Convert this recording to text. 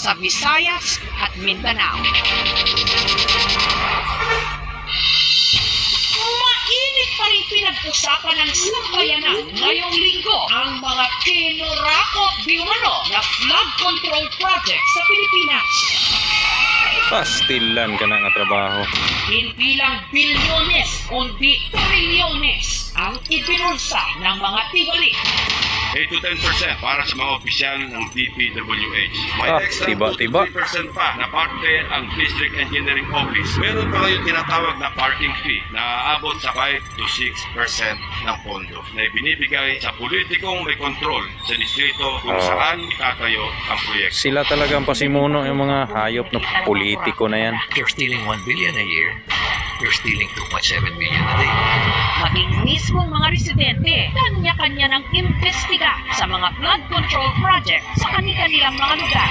sa Visayas at Mindanao. Mainit pa rin pinag-usapan ng sambayanan ngayong linggo ang mga kinurakot di umano na flood control project sa Pilipinas. Pastilan ka na nga trabaho. Hindi lang bilyones kundi trilyones ang ibinulsa ng mga tiwali. 8 to 10% para sa mga opisyal ng DPWH. May extra tiba-tiba. 2 to 3% pa na parte ang District Engineering Office. Meron pa kayong tinatawag na parking fee na aabot sa 5 to 6% ng pondo na ibinibigay sa politikong may kontrol sa distrito kung saan itatayo ang proyekto. Sila talagang pasimuno yung mga hayop na politiko na yan. You're stealing 1 billion a year. You're stealing 2.7 billion a day. Maging mismong mga residente, kanya-kanya ng imbestiga sa mga flood control project sa kanilang mga lugar.